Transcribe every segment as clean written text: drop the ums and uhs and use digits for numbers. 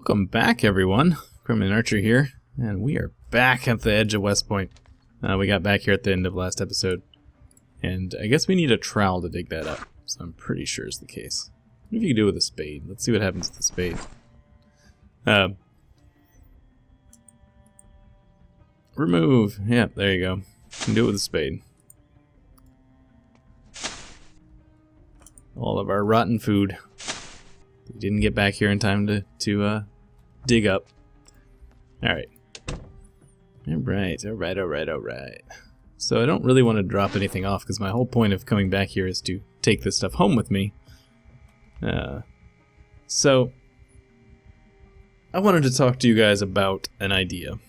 Welcome back, everyone. Crumlin Archer here, and we are back at the edge of West Point. We got back here at the end of last episode, and I guess we need a trowel to dig that up, so I'm pretty sure is the case. What if you can do it with a spade? Let's see what happens with the spade. Remove. Yeah, there you go. You can do it with a spade. All of our rotten food. We didn't get back here in time to dig up. Alright. Alright. So I don't really want to drop anything off, because my whole point of coming back here is to take this stuff home with me. So I wanted to talk to you guys about an idea.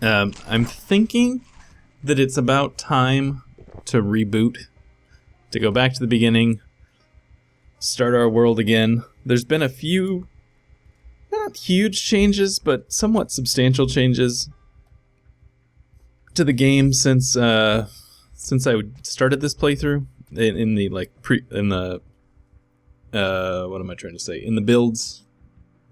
I'm thinking that it's about time to reboot, to go back to the beginning, start our world again. There's been a few, not huge changes, but somewhat substantial changes to the game since I started this playthrough. In the what am I trying to say? In the builds,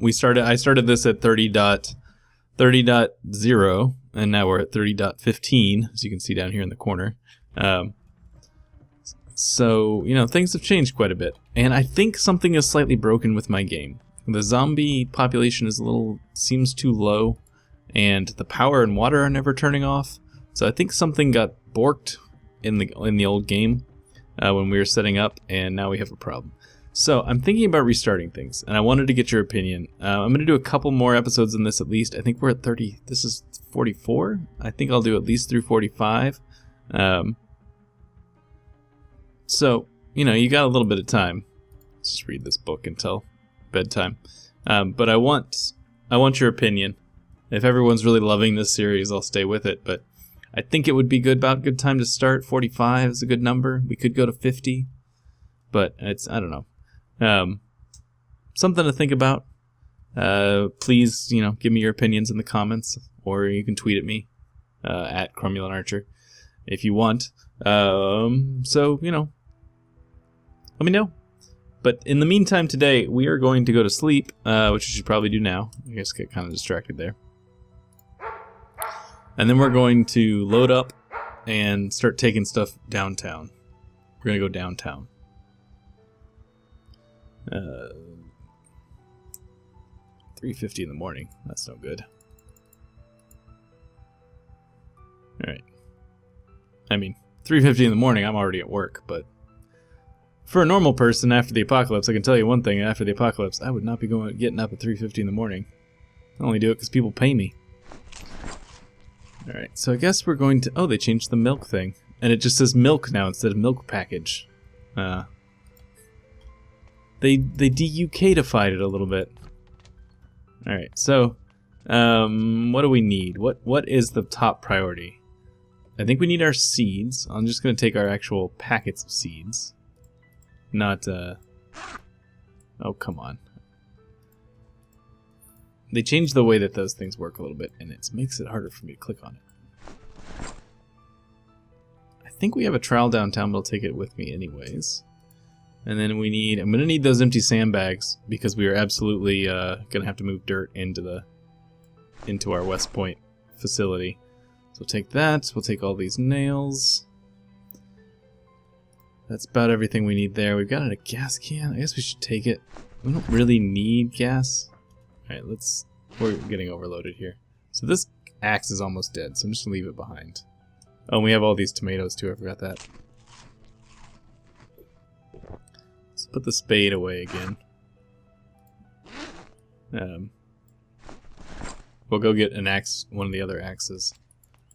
I started this at 30.0, and now we're at 30.15, as you can see down here in the corner. So, you know, things have changed quite a bit. And I think something is slightly broken with my game. The zombie population seems too low, and the power and water are never turning off. So I think something got borked in the old game when we were setting up, and now we have a problem. So I'm thinking about restarting things, and I wanted to get your opinion. I'm going to do a couple more episodes in this at least. I think we're at 30. This is 44. I think I'll do at least through 45. So, you know, you got a little bit of time. Let's just read this book until bedtime. But I want your opinion. If everyone's really loving this series, I'll stay with it. But I think it would be good time to start. 45 is a good number. We could go to 50. But I don't know. Something to think about. Please, you know, give me your opinions in the comments, or you can tweet at me at Crumlin Archer if you want. So, you know, let me know. But in the meantime today, we are going to go to sleep, which you should probably do now. I guess get kind of distracted there. And then we're going to load up and start taking stuff downtown. We're going to go downtown. 3:50 in the morning. That's no good. Alright. I mean, 3:50 in the morning, I'm already at work, but for a normal person after the apocalypse, I can tell you one thing, after the apocalypse, I would not be getting up at 3:50 in the morning. I only do it because people pay me. Alright, so I guess we're going to... Oh, they changed the milk thing. And it just says milk now instead of milk package. They de-UK-ified it a little bit. Alright, so... what do we need? What is the top priority? I think we need our seeds. I'm just going to take our actual packets of seeds. Not, oh, come on. They changed the way that those things work a little bit, and it makes it harder for me to click on it. I think we have a trowel downtown, but I'll take it with me anyways. And then I'm going to need those empty sandbags, because we are absolutely going to have to move dirt into our West Point facility. So we'll take that. We'll take all these nails. That's about everything we need there. We've got a gas can. I guess we should take it. We don't really need gas. Alright, we're getting overloaded here. So this axe is almost dead, so I'm just going to leave it behind. Oh, and we have all these tomatoes too, I forgot that. Let's put the spade away again. We'll go get an axe, one of the other axes.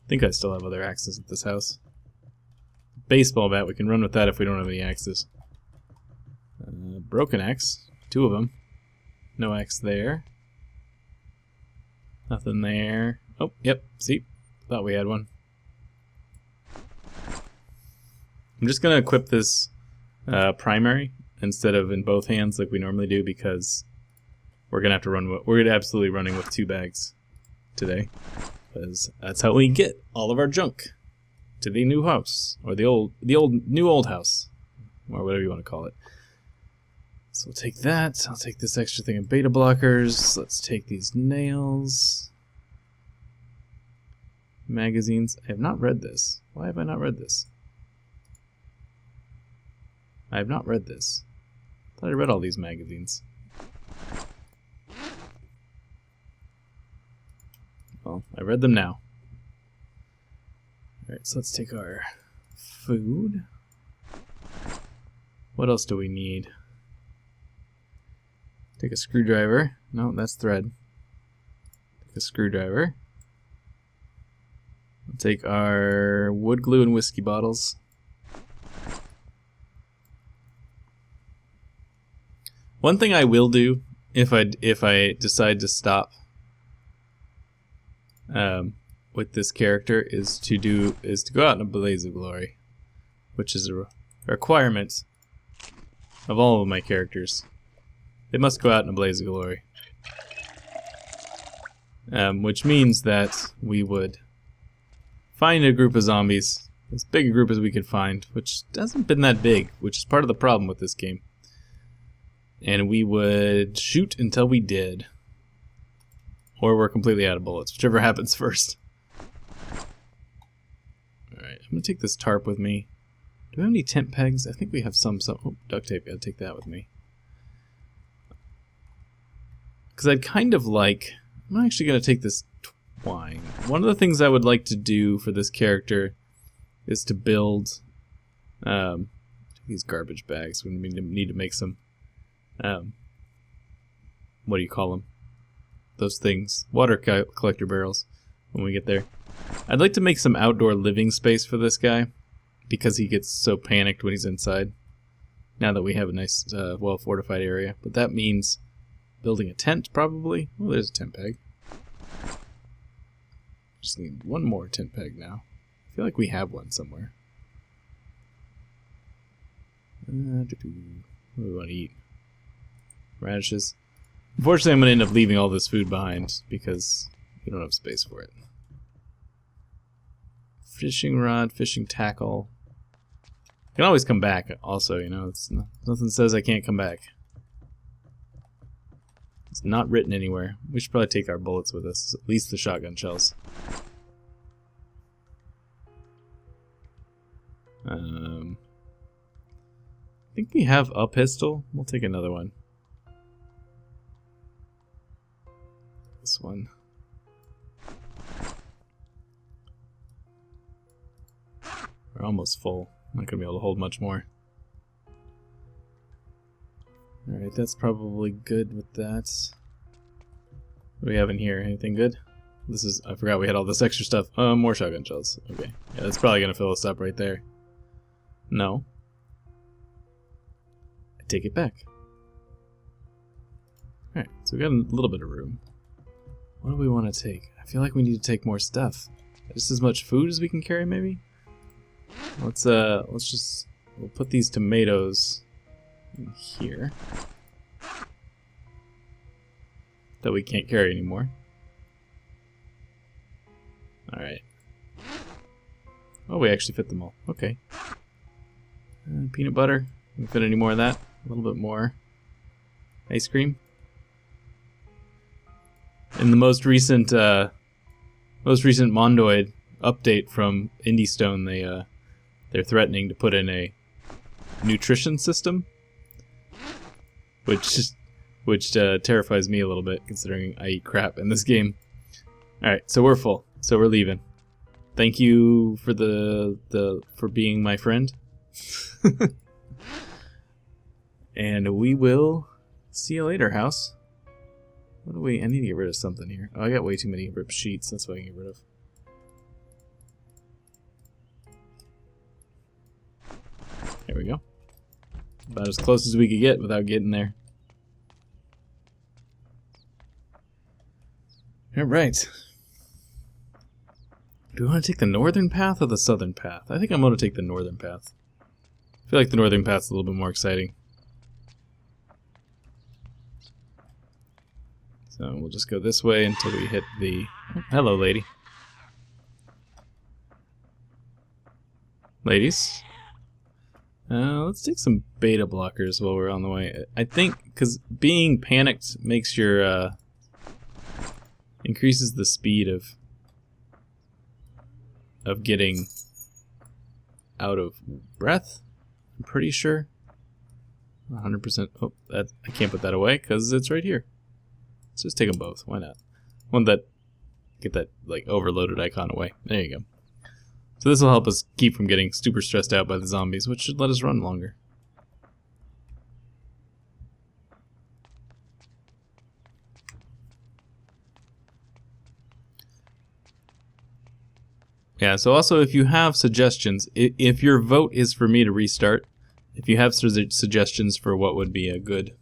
I think I still have other axes at this house. Baseball bat, we can run with that if we don't have any axes. Broken axe, 2 of them. No axe there. Nothing there. Oh, yep, see? Thought we had one. I'm just gonna equip this primary instead of in both hands like we normally do, because we're gonna have to we're absolutely running with 2 bags today, because that's how we get all of our junk to the new house, or the new old house, or whatever you want to call it. So we'll take that. I'll take this extra thing of beta blockers. Let's take these nails. Magazines. I have not read this. Why have I not read this? I have not read this. I thought I read all these magazines. Well, I read them now. Alright, so let's take our food. What else do we need? Take a screwdriver. No, that's thread. Take a screwdriver. We'll take our wood glue and whiskey bottles. One thing I will do if I decide to stop with this character is to go out in a blaze of glory, which is a requirement of all of my characters. They must go out in a blaze of glory, which means that we would find a group of zombies, as big a group as we could find, which hasn't been that big, which is part of the problem with this game. And we would shoot until we did. Or we're completely out of bullets, whichever happens first. Alright, I'm going to take this tarp with me. Do we have any tent pegs? I think we have some. Oh, duct tape, gotta take that with me. Because I'd kind of like... I'm actually going to take this twine. One of the things I would like to do for this character is to build... these garbage bags. We need to make some... what do you call them? Those things. Water collector barrels when we get there. I'd like to make some outdoor living space for this guy because he gets so panicked when he's inside. Now that we have a nice, well-fortified area. But that means building a tent, probably. Oh, there's a tent peg. Just need one more tent peg now. I feel like we have one somewhere. What do we want to eat? Radishes. Unfortunately, I'm going to end up leaving all this food behind because we don't have space for it. Fishing rod, fishing tackle. I can always come back also, you know. Nothing says I can't come back. It's not written anywhere. We should probably take our bullets with us, at least the shotgun shells. I think we have a pistol. We'll take another one. This one. We're almost full. Not gonna be able to hold much more. Alright, that's probably good with that. What do we have in here? Anything good? This is... I forgot we had all this extra stuff. More shotgun shells. Okay. Yeah, that's probably gonna fill us up right there. No. I take it back. Alright, so we got a little bit of room. What do we want to take? I feel like we need to take more stuff. Just as much food as we can carry, maybe? Let's just... We'll put these tomatoes in here. That we can't carry anymore. Alright. Oh, we actually fit them all. Okay. Peanut butter. Can we fit any more of that? A little bit more. Ice cream. In the most recent Mondoid update from Indie Stone, they're threatening to put in a nutrition system, which terrifies me a little bit, considering I eat crap in this game. All right, so we're full, so we're leaving. Thank you for for being my friend, and we will see you later, house. What do I need to get rid of something here. Oh, I got way too many ripped sheets. That's what I can get rid of. There we go. About as close as we could get without getting there. Alright. Do we want to take the northern path or the southern path? I think I'm going to take the northern path. I feel like the northern path's a little bit more exciting. So we'll just go this way until we hit the... Oh, hello, lady. Let's take some beta blockers while we're on the way. I think because being panicked makes your increases the speed of getting out of breath. I'm pretty sure. 100%. Oh, that I can't put that away because it's right here. Let's just take them both. Why not? One that get that like overloaded icon away. There you go. So this will help us keep from getting super stressed out by the zombies, which should let us run longer. Yeah, so also if you have suggestions, if your vote is for me to restart, if you have suggestions for what would be a good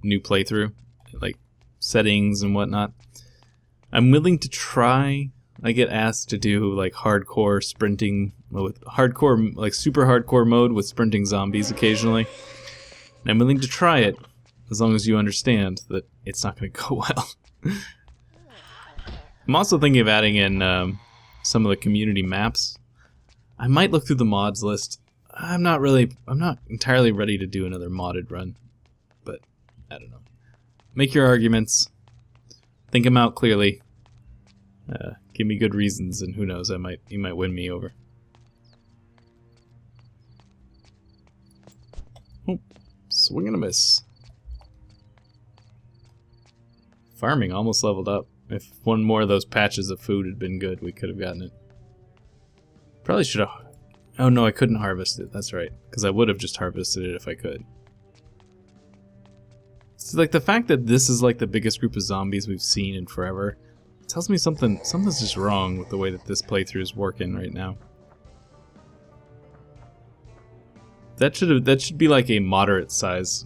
new playthrough, like settings and whatnot, I'm willing to try. I get asked to do like hardcore sprinting with hardcore, like super hardcore mode with sprinting zombies occasionally. And I'm willing to try it as long as you understand that it's not going to go well. I'm also thinking of adding in some of the community maps. I might look through the mods list. I'm not entirely ready to do another modded run, but I don't know. Make your arguments. Think them out clearly. Give me good reasons, and who knows, you might win me over. Oh, swing and a miss. Farming almost leveled up. If one more of those patches of food had been good, we could have gotten it. Probably should have... Oh no, I couldn't harvest it. That's right. Because I would have just harvested it if I could. So, like, the fact that this is like the biggest group of zombies we've seen in forever tells me something's just wrong with the way that this playthrough is working right now. That should be like a moderate size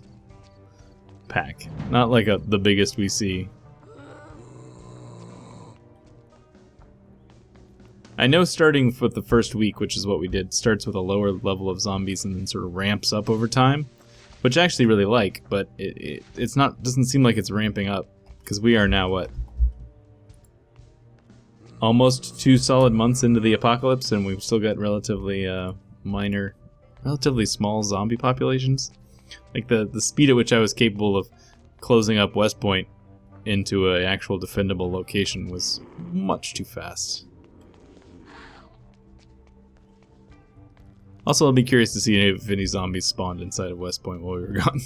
pack, not like the biggest we see. I know starting with the first week, which is what we did, starts with a lower level of zombies and then sort of ramps up over time, which I actually really like, but it's not, doesn't seem like it's ramping up, because we are now, what? Almost 2 solid months into the apocalypse, and we've still got relatively relatively small zombie populations. Like the speed at which I was capable of closing up West Point into an actual defendable location was much too fast. Also, I'll be curious to see if any zombies spawned inside of West Point while we were gone.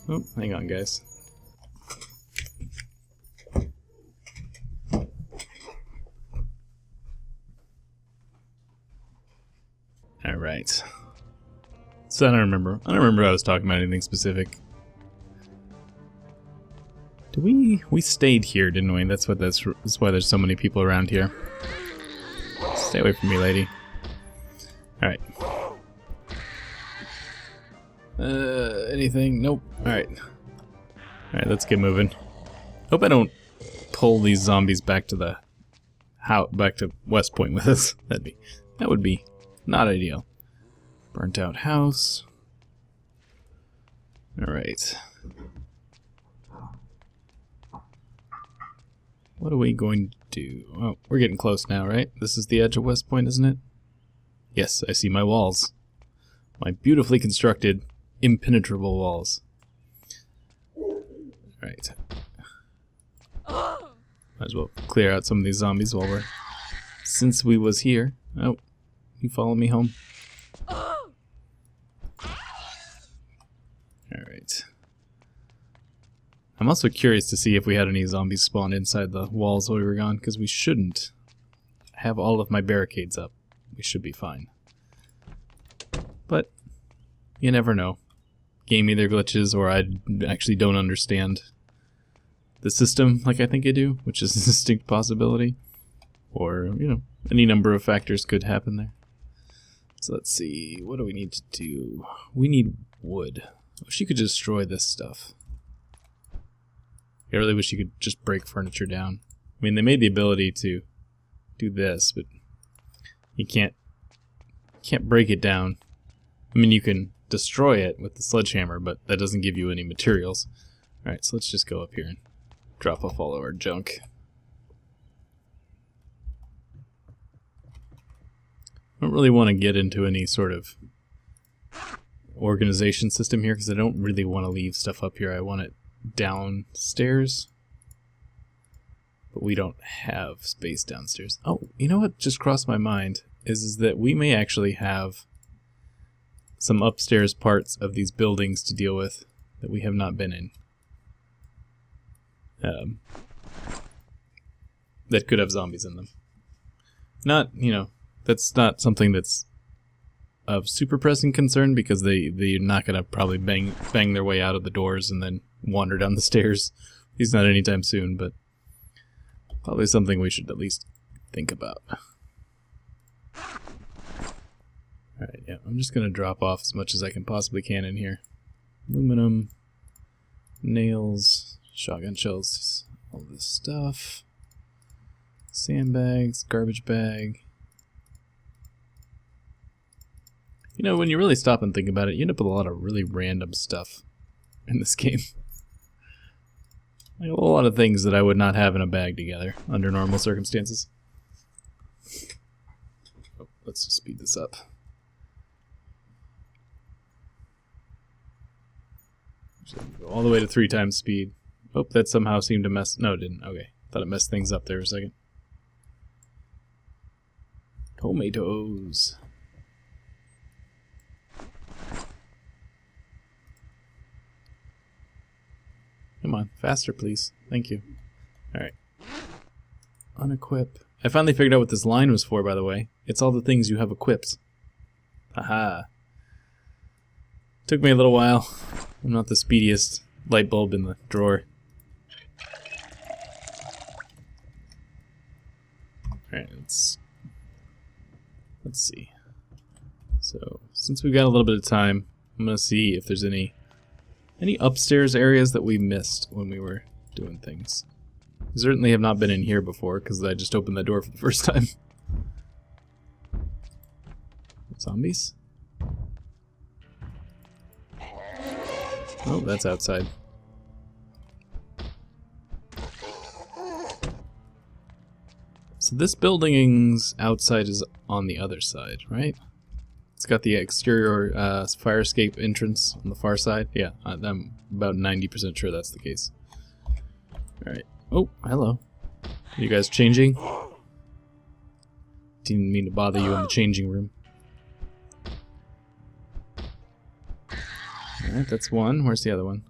Oh, hang on, guys. Alright. So I don't remember I was talking about anything specific. We stayed here, didn't we? That's why there's so many people around here. Stay away from me, lady. Alright. Anything? Nope. Alright. Alright, let's get moving. Hope I don't pull these zombies back to back to West Point with us. That would be not ideal. Burnt out house. Alright. What are we going to do? Oh, we're getting close now, right? This is the edge of West Point, isn't it? Yes, I see my walls. My beautifully constructed, impenetrable walls. Alright. Might as well clear out some of these zombies since we was here. Oh, you follow me home? Alright. I'm also curious to see if we had any zombies spawn inside the walls while we were gone, because we shouldn't have all of my barricades up. We should be fine. But you never know. Game either glitches or I actually don't understand the system like I think I do, which is a distinct possibility. Or, you know, any number of factors could happen there. So let's see, what do we need to do? We need wood. I wish you could destroy this stuff. I really wish you could just break furniture down. I mean, they made the ability to do this, but you can't break it down. I mean, you can destroy it with the sledgehammer, but that doesn't give you any materials. Alright, so let's just go up here and drop off all of our junk. I don't really want to get into any sort of organization system here because I don't really want to leave stuff up here. I want it downstairs. But we don't have space downstairs. Oh, you know what just crossed my mind is that we may actually have some upstairs parts of these buildings to deal with that we have not been in. That could have zombies in them. Not, you know, that's not something that's of super pressing concern because they're not going to probably bang their way out of the doors and then wander down the stairs. At least not anytime soon, but probably something we should at least think about. Alright, yeah, I'm just going to drop off as much as I can possibly can in here. Aluminum, nails, shotgun shells, all this stuff. Sandbags, garbage bag. You know, when you really stop and think about it, you end up with a lot of really random stuff in this game. Like a lot of things that I would not have in a bag together under normal circumstances. Oh, let's just speed this up. Go all the way to 3 times speed. Oh, that somehow seemed to mess... No, it didn't. Okay. Thought it messed things up there for a second. Tomatoes. Come on, faster please. Thank you. Alright. Unequip. I finally figured out what this line was for, by the way. It's all the things you have equipped. Aha. Took me a little while. I'm not the speediest light bulb in the drawer. Alright, let's see. So, since we've got a little bit of time, I'm gonna see if there's any upstairs areas that we missed when we were doing things. We certainly have not been in here before, because I just opened the door for the first time. Zombies? Oh, that's outside. So this building's outside is on the other side, right? It's got the exterior fire escape entrance on the far side. Yeah, I'm about 90% sure that's the case. Alright. Oh, hello. Are you guys changing? Didn't mean to bother you in the changing room. Alright, that's one. Where's the other one?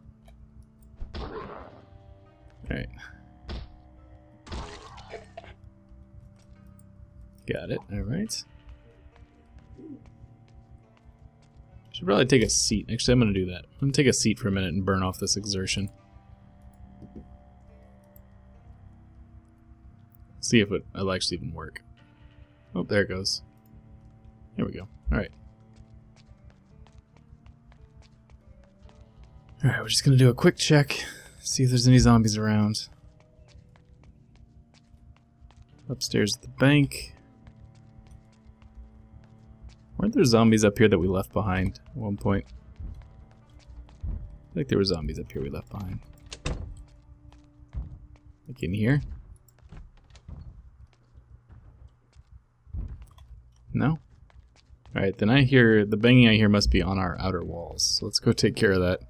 Alright. Got it. Alright. Should probably take a seat. Actually, I'm going to do that. I'm going to take a seat for a minute and burn off this exertion. See if it'll actually even work. Oh, there it goes. There we go. Alright. Alright, we're just going to do a quick check. See if there's any zombies around. Upstairs at the bank. Weren't there zombies up here that we left behind at one point? I think there were zombies up here we left behind. Like in here? No? Alright, then I hear, the banging I hear must be on our outer walls. So let's go take care of that.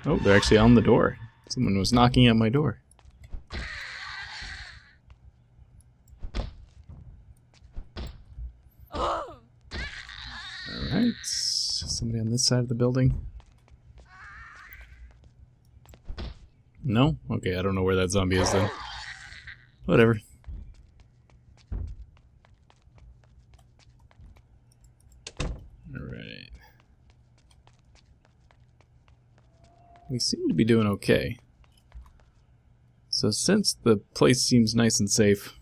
Oh, they're actually on the door. Someone was knocking at my door. Alright, somebody on this side of the building? No? Okay, I don't know where that zombie is then. Whatever. Alright. We seem to be doing okay. So since the place seems nice and safe,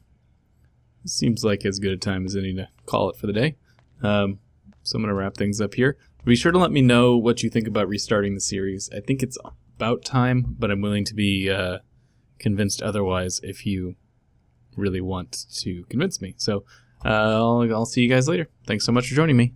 it seems like as good a time as any to call it for the day. So I'm going to wrap things up here. Be sure to let me know what you think about restarting the series. I think it's about time, but I'm willing to be convinced otherwise if you really want to convince me. So I'll see you guys later. Thanks so much for joining me.